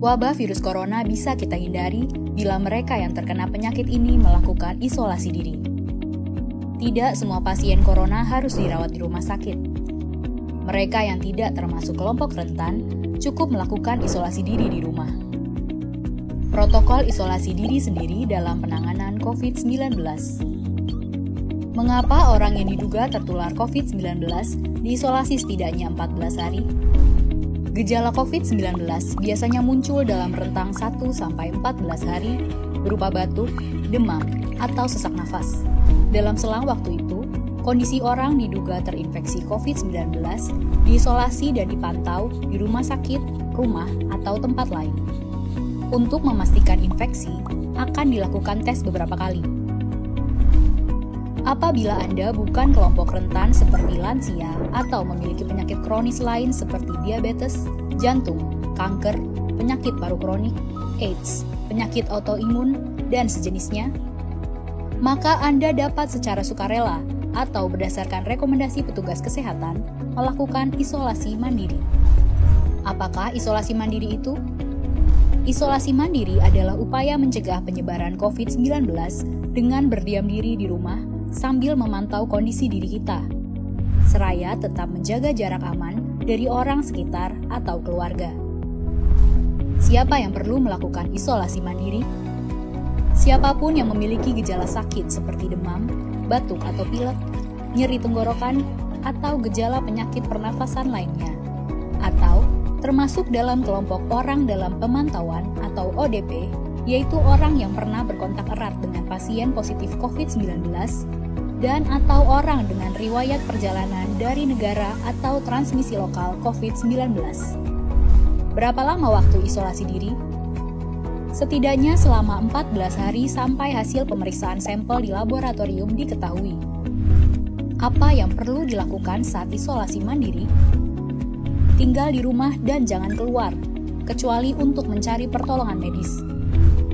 Wabah virus corona bisa kita hindari bila mereka yang terkena penyakit ini melakukan isolasi diri. Tidak semua pasien corona harus dirawat di rumah sakit. Mereka yang tidak termasuk kelompok rentan cukup melakukan isolasi diri di rumah. Protokol isolasi diri sendiri dalam penanganan COVID-19. Mengapa orang yang diduga tertular COVID-19 diisolasi setidaknya 14 hari? Gejala COVID-19 biasanya muncul dalam rentang 1-14 hari berupa batuk, demam, atau sesak nafas. Dalam selang waktu itu, kondisi orang diduga terinfeksi COVID-19 diisolasi dan dipantau di rumah sakit, rumah, atau tempat lain. Untuk memastikan infeksi, akan dilakukan tes beberapa kali. Apabila Anda bukan kelompok rentan seperti lansia atau memiliki penyakit kronis lain seperti diabetes, jantung, kanker, penyakit paru kronik, AIDS, penyakit autoimun, dan sejenisnya, maka Anda dapat secara sukarela atau berdasarkan rekomendasi petugas kesehatan melakukan isolasi mandiri. Apakah isolasi mandiri itu? Isolasi mandiri adalah upaya mencegah penyebaran COVID-19 dengan berdiam diri di rumah sambil memantau kondisi diri kita, seraya tetap menjaga jarak aman dari orang sekitar atau keluarga. Siapa yang perlu melakukan isolasi mandiri? Siapapun yang memiliki gejala sakit seperti demam, batuk atau pilek, nyeri tenggorokan, atau gejala penyakit pernafasan lainnya, atau termasuk dalam kelompok orang dalam pemantauan atau ODP, yaitu orang yang pernah berkontak erat dengan pasien positif COVID-19 dan atau orang dengan riwayat perjalanan dari negara atau transmisi lokal COVID-19. Berapa lama waktu isolasi diri? Setidaknya selama 14 hari sampai hasil pemeriksaan sampel di laboratorium diketahui. Apa yang perlu dilakukan saat isolasi mandiri? Tinggal di rumah dan jangan keluar, kecuali untuk mencari pertolongan medis.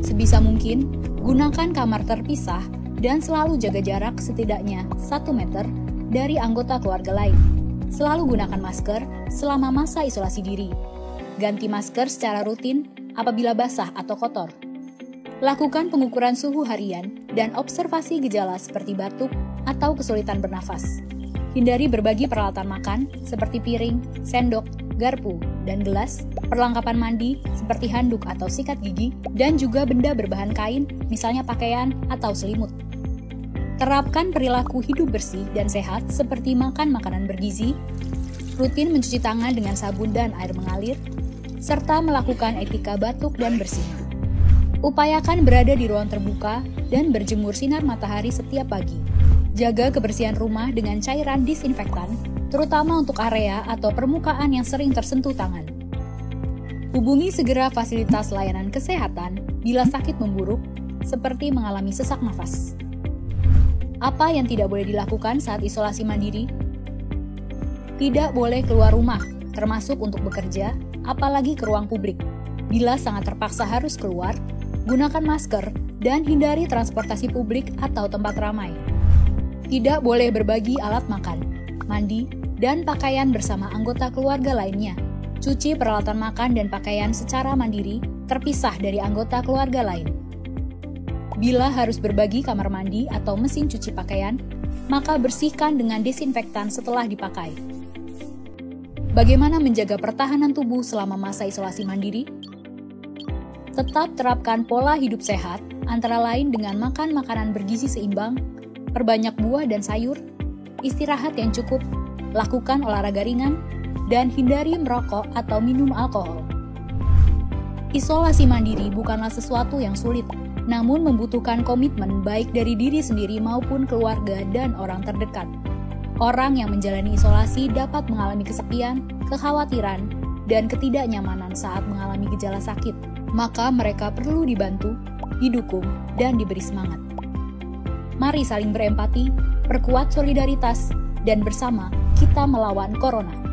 Sebisa mungkin, gunakan kamar terpisah dan selalu jaga jarak setidaknya 1 meter dari anggota keluarga lain. Selalu gunakan masker selama masa isolasi diri. Ganti masker secara rutin apabila basah atau kotor. Lakukan pengukuran suhu harian dan observasi gejala seperti batuk atau kesulitan bernafas. Hindari berbagi peralatan makan seperti piring, sendok, garpu, dan gelas, perlengkapan mandi seperti handuk atau sikat gigi, dan juga benda berbahan kain, misalnya pakaian atau selimut. Terapkan perilaku hidup bersih dan sehat seperti makan makanan bergizi, rutin mencuci tangan dengan sabun dan air mengalir, serta melakukan etika batuk dan bersih. Upayakan berada di ruang terbuka dan berjemur sinar matahari setiap pagi. Jaga kebersihan rumah dengan cairan disinfektan, terutama untuk area atau permukaan yang sering tersentuh tangan. Hubungi segera fasilitas layanan kesehatan bila sakit memburuk, seperti mengalami sesak nafas. Apa yang tidak boleh dilakukan saat isolasi mandiri? Tidak boleh keluar rumah, termasuk untuk bekerja, apalagi ke ruang publik. Bila sangat terpaksa harus keluar, gunakan masker dan hindari transportasi publik atau tempat ramai. Tidak boleh berbagi alat makan, mandi, dan pakaian bersama anggota keluarga lainnya. Cuci peralatan makan dan pakaian secara mandiri, terpisah dari anggota keluarga lain. Bila harus berbagi kamar mandi atau mesin cuci pakaian, maka bersihkan dengan desinfektan setelah dipakai. Bagaimana menjaga pertahanan tubuh selama masa isolasi mandiri? Tetap terapkan pola hidup sehat, antara lain dengan makan makanan bergizi seimbang, perbanyak buah dan sayur, istirahat yang cukup, lakukan olahraga ringan, dan hindari merokok atau minum alkohol. Isolasi mandiri bukanlah sesuatu yang sulit, namun membutuhkan komitmen baik dari diri sendiri maupun keluarga dan orang terdekat. Orang yang menjalani isolasi dapat mengalami kesepian, kekhawatiran, dan ketidaknyamanan saat mengalami gejala sakit. Maka mereka perlu dibantu, didukung, dan diberi semangat. Mari saling berempati, perkuat solidaritas, dan bersama kita melawan corona.